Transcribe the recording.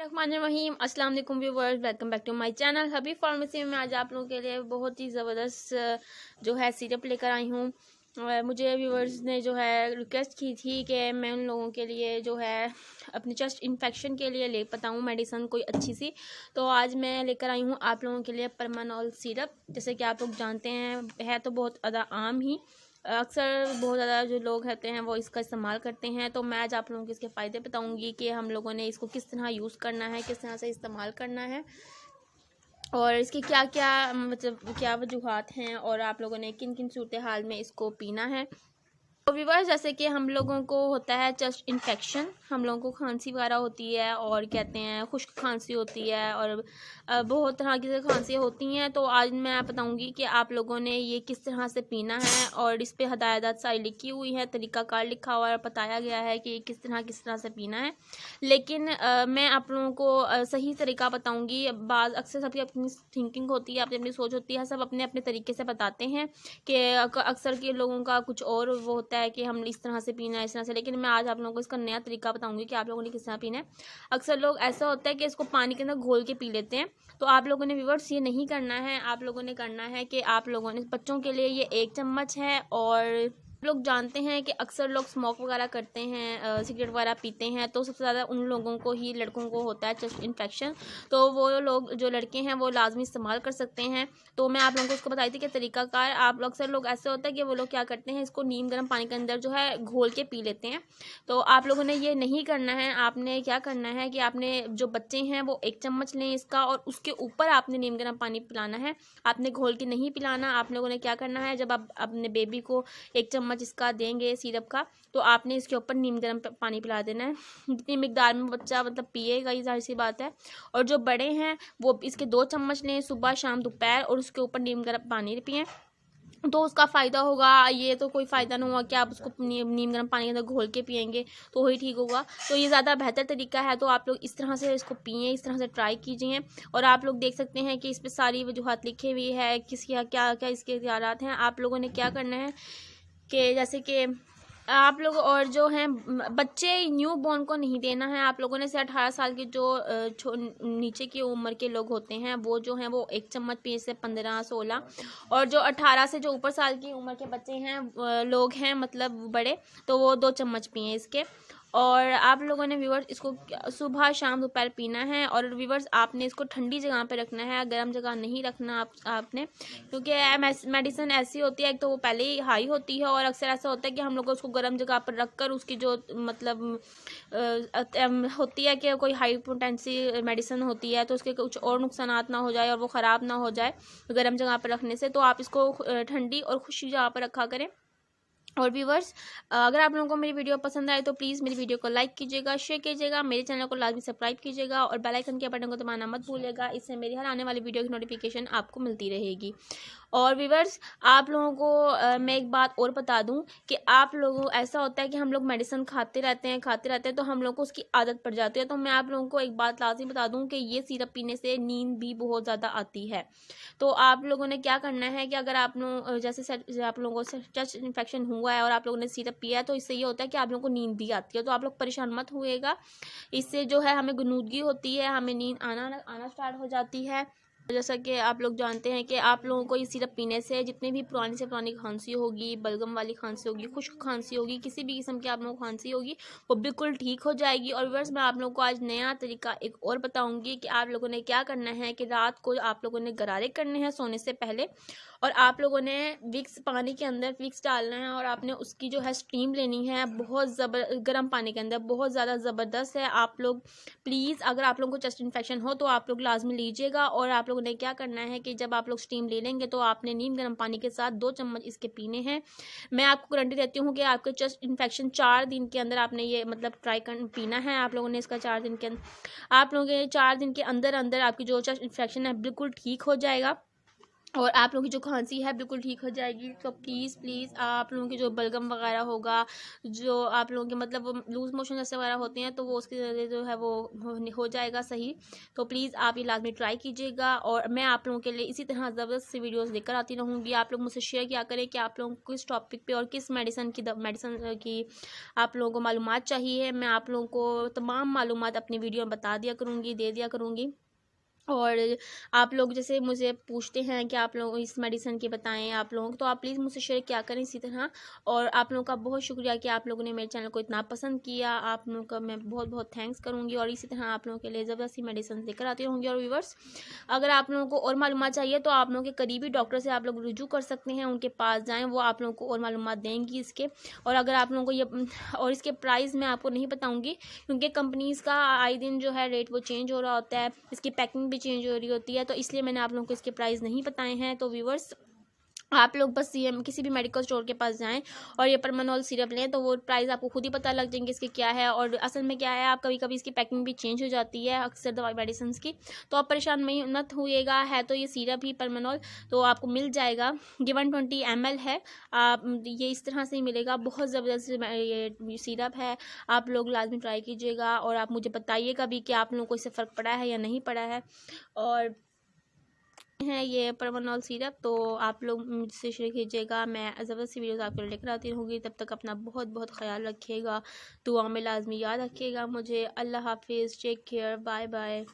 रहीम अस्सलाम वालेकुम viewers, welcome back to my channel हबी फार्मेसी में। आज आप लोगों के लिए बहुत ही ज़बरदस्त जो है सिरप लेकर आई हूँ। मुझे व्यूअर्स ने जो है रिक्वेस्ट की थी कि मैं उन लोगों के लिए जो है अपने चेस्ट इन्फेक्शन के लिए ले बताऊँ मेडिसन कोई अच्छी सी। तो आज मैं लेकर आई हूँ आप लोगों के लिए परमानॉल सिरप। जैसे कि आप लोग जानते हैं है तो बहुत ज़्यादा आम ही, अक्सर बहुत ज़्यादा जो लोग होते हैं वो इसका इस्तेमाल करते हैं। तो मैं आज आप लोगों को इसके फ़ायदे बताऊंगी कि हम लोगों ने इसको किस तरह यूज़ करना है, किस तरह से इस्तेमाल करना है और इसकी क्या क्या मतलब क्या वजूहात हैं और आप लोगों ने किन किन सूरत हाल में इसको पीना है। तो व्यूअर्स, जैसे कि हम लोगों को होता है चेस्ट इन्फेक्शन, हम लोगों को खांसी वगैरह होती है और कहते हैं खुश्क खांसी होती है और बहुत तरह की खांसी होती हैं। तो आज मैं बताऊंगी कि आप लोगों ने ये किस तरह से पीना है और इस पे हदायत सारी लिखी हुई है, तरीक़ाकार लिखा हुआ है और बताया गया है कि किस तरह से पीना है। लेकिन मैं आप लोगों को सही तरीका बताऊँगी। बाज़ अक्सर सबकी अपनी थिंकिंग होती है, अपनी अपनी सोच होती है, सब अपने अपने तरीके से बताते हैं कि अक्सर के लोगों का कुछ और वो होता है कि हम इस तरह से पीना है, इस तरह से। लेकिन मैं आज आप लोगों को इसका नया तरीका बताऊंगी कि आप लोगों ने किस तरह पीना है। अक्सर लोग ऐसा होता है कि इसको पानी के अंदर घोल के पी लेते हैं। तो आप लोगों ने व्यूअर्स ये नहीं करना है। आप लोगों ने करना है कि आप लोगों ने, बच्चों के लिए ये 1 चम्मच है। और लोग जानते हैं कि अक्सर लोग स्मोक वगैरह करते हैं, सिगरेट वगैरह पीते हैं, तो सबसे ज़्यादा उन लोगों को ही, लड़कों को होता है चेस्ट इन्फेक्शन। तो वो लोग जो लड़के हैं वो लाजमी इस्तेमाल कर सकते हैं। तो मैं आप लोगों को इसको बताई थी कि तरीकाकार, आप लोग अक्सर लोग ऐसे होता है कि वो लोग क्या करते हैं, इसको नीम गर्म पानी के अंदर जो है घोल के पी लेते हैं। तो आप लोगों ने ये नहीं करना है। आपने क्या करना है कि आपने जो बच्चे हैं वो 1 चम्मच लें इसका और उसके ऊपर आपने नीम गर्म पानी पिलाना है। आपने घोल के नहीं पिलाना। आप लोगों ने क्या करना है, जब आप अपने बेबी को 1 चम्मच इसका देंगे सिरप का, तो आपने इसके ऊपर नीम गर्म पानी पिला देना है। जितनी मिकदार में बच्चा मतलब पिएगा, ये जाहिर सी बात है। और जो बड़े हैं वो इसके 2 चम्मच लें सुबह शाम दोपहर और उसके ऊपर नीम गर्म पानी पिएं, तो उसका फ़ायदा होगा। ये तो कोई फ़ायदा नहीं हुआ कि आप उसको नीम गर्म पानी के अंदर घोल के पियेंगे तो वही ठीक होगा। तो ये ज़्यादा बेहतर तरीका है। तो आप लोग इस तरह से इसको पिएँ, इस तरह से ट्राई कीजिए। और आप लोग देख सकते हैं कि इस पर सारी वजूहात लिखी हुई है, किसकी क्या क्या इसके इख्तियारात हैं। आप लोगों ने क्या करना है कि जैसे कि आप लोग और जो हैं बच्चे न्यू बॉर्न को नहीं देना है। आप लोगों ने से 18 साल के जो नीचे की उम्र के लोग होते हैं वो जो हैं वो 1 चम्मच पिए, से 15-16। और जो 18 से जो ऊपर साल की उम्र के बच्चे हैं लोग हैं मतलब बड़े, तो वो 2 चम्मच पिए इसके। और आप लोगों ने व्यूअर्स इसको सुबह शाम दोपहर पीना है। और व्यूअर्स आपने इसको ठंडी जगह पे रखना है, गर्म जगह नहीं रखना आपने, क्योंकि मेडिसिन ऐसी होती है, एक तो वो पहले ही हाई होती है और अक्सर ऐसा होता है कि हम लोग उसको गर्म जगह पर रख कर उसकी जो मतलब होती है कि कोई हाई पोटेंसी मेडिसिन होती है तो उसके कुछ और नुकसानात ना हो जाए और वो ख़राब ना हो जाए गर्म जगह पर रखने से। तो आप इसको ठंडी और खुशी जगह पर रखा करें। और व्यूवर्स, अगर आप लोगों को मेरी वीडियो पसंद आए तो प्लीज़ मेरी वीडियो को लाइक कीजिएगा, शेयर कीजिएगा, मेरे चैनल को लाजमी सब्सक्राइब कीजिएगा और बेल आइकन के बटन को दबाना मत भूलिएगा। इससे मेरी हर आने वाली वीडियो की नोटिफिकेशन आपको मिलती रहेगी। और व्यूवर्स, आप लोगों को मैं एक बात और बता दूं कि आप लोगों ऐसा होता है कि हम लोग मेडिसिन खाते रहते हैं तो हम लोग को उसकी आदत पड़ जाती है। तो मैं आप लोगों को एक बात लाजमी बता दूं कि ये सिरप पीने से नींद भी बहुत ज़्यादा आती है। तो आप लोगों ने क्या करना है कि अगर आप लोग जैसे आप लोगों को चेस्ट इन्फेक्शन हुआ है और आप लोगों ने सिरप पिया है तो इससे ये होता है कि आप लोगों को नींद भी आती है। तो आप लोग परेशान मत हुएगा। इससे जो है हमें गुनूदगी होती है, हमें नींद आना स्टार्ट हो जाती है। जैसा कि आप लोग जानते हैं कि आप लोगों को ये सिरप पीने से जितनी भी पुरानी से पुरानी खांसी होगी, बलगम वाली खांसी होगी, खुश्क खांसी होगी, किसी भी किस्म की आप लोगों को खांसी होगी वो बिल्कुल ठीक हो जाएगी। और व्यूअर्स, मैं आप लोगों को आज नया तरीका एक और बताऊंगी कि आप लोगों ने क्या करना है कि रात को आप लोगों ने गरारे करने हैं सोने से पहले और आप लोगों ने विक्स पानी के अंदर विक्स डालना है और आपने उसकी जो है स्टीम लेनी है बहुत गर्म पानी के अंदर, बहुत ज़्यादा ज़बरदस्त है। आप लोग प्लीज़, अगर आप लोगों को चेस्ट इन्फेक्शन हो तो आप लोग लाजमी लीजिएगा। और आप लोगों ने क्या करना है कि जब आप लोग स्टीम ले लेंगे तो आपने नीम गर्म पानी के साथ 2 चम्मच इसके पीने हैं। मैं आपको गारंटी देती हूँ कि आपके चेस्ट इन्फेक्शन 4 दिन के अंदर आपने ये मतलब ट्राई कर पीना है। आप लोगों ने इसका 4 दिन के अंदर, आप लोगों के 4 दिन के अंदर अंदर आपकी जो चेस्ट इन्फेक्शन है बिल्कुल ठीक हो जाएगा। और आप लोगों की जो खांसी है बिल्कुल ठीक हो जाएगी। तो प्लीज़ आप लोगों की जो बलगम वगैरह होगा, जो आप लोगों के मतलब लूज़ मोशन जैसे वगैरह होते हैं, तो वो उसके ज़रिए जो है वो हो जाएगा सही। तो प्लीज़ आप ये लाजमी ट्राई कीजिएगा और मैं आप लोगों के लिए इसी तरह ज़बरदस्त सी वीडियोज़ लेकर आती रहूँगी। आप लोग मुझसे शेयर किया करें कि आप लोगों को किस टॉपिक पर और किस मेडिसिन की आप लोगों को मालूमात चाहिए। मैं आप लोगों को तमाम मालूमात अपनी वीडियो में बता दिया करूँगी, दे दिया करूँगी। और आप लोग जैसे मुझे पूछते हैं कि आप लोग इस मेडिसिन की बताएं आप लोगों को, तो आप प्लीज़ मुझसे शेयर क्या करें इसी तरह। और आप लोगों का बहुत शुक्रिया कि आप लोगों ने मेरे चैनल को इतना पसंद किया। आप लोगों का मैं बहुत बहुत थैंक्स करूँगी और इसी तरह आप लोगों के लिए ज़बरदस्ती मेडिसिन लेकर आती रहूँगी। और व्यूवर्स, अगर आप लोगों को और मालूमात चाहिए तो आप लोगों के करीबी डॉक्टर से आप लोग रुजू कर सकते हैं, उनके पास जाएँ, वो आप लोगों को और मालूमात देंगी इसके। और अगर आप लोगों को ये और इसके प्राइस मैं आपको नहीं बताऊँगी, क्योंकि कंपनीज़ का आए दिन जो है रेट वो चेंज हो रहा होता है, इसकी पैकिंग भी चेंज हो रही होती है, तो इसलिए मैंने आप लोगों को इसके प्राइस नहीं बताए हैं। तो व्यूवर्स, आप लोग बस ये किसी भी मेडिकल स्टोर के पास जाएं और ये परमानोल सिरप लें, तो वो प्राइस आपको खुद ही पता लग जाएंगे इसके क्या है। और असल में क्या है, आप कभी कभी इसकी पैकिंग भी चेंज हो जाती है अक्सर दवाई मेडिसिन की, तो आप परेशान नहीं मत होइएगा। है तो ये सिरप ही परमानोल, तो आपको मिल जाएगा। ये 120 ml है। आप ये इस तरह से ही मिलेगा, बहुत ज़बरदस्त ये सिरप है। आप लोग लाजमी ट्राई कीजिएगा और आप मुझे बताइएगा भी कि आप लोगों को इससे फ़र्क पड़ा है या नहीं पड़ा है। और है ये परमानोल सिरप, तो आप लोग मुझसे शेयर कीजिएगा। मैं ज़बरदस्त सी वीडियोज़ आपके लिए लेकर आती रहूँगी। तब तक अपना बहुत बहुत ख्याल रखिएगा, दुआ में लाजमी याद रखिएगा मुझे। अल्लाह हाफिज़, टेक केयर, बाय बाय।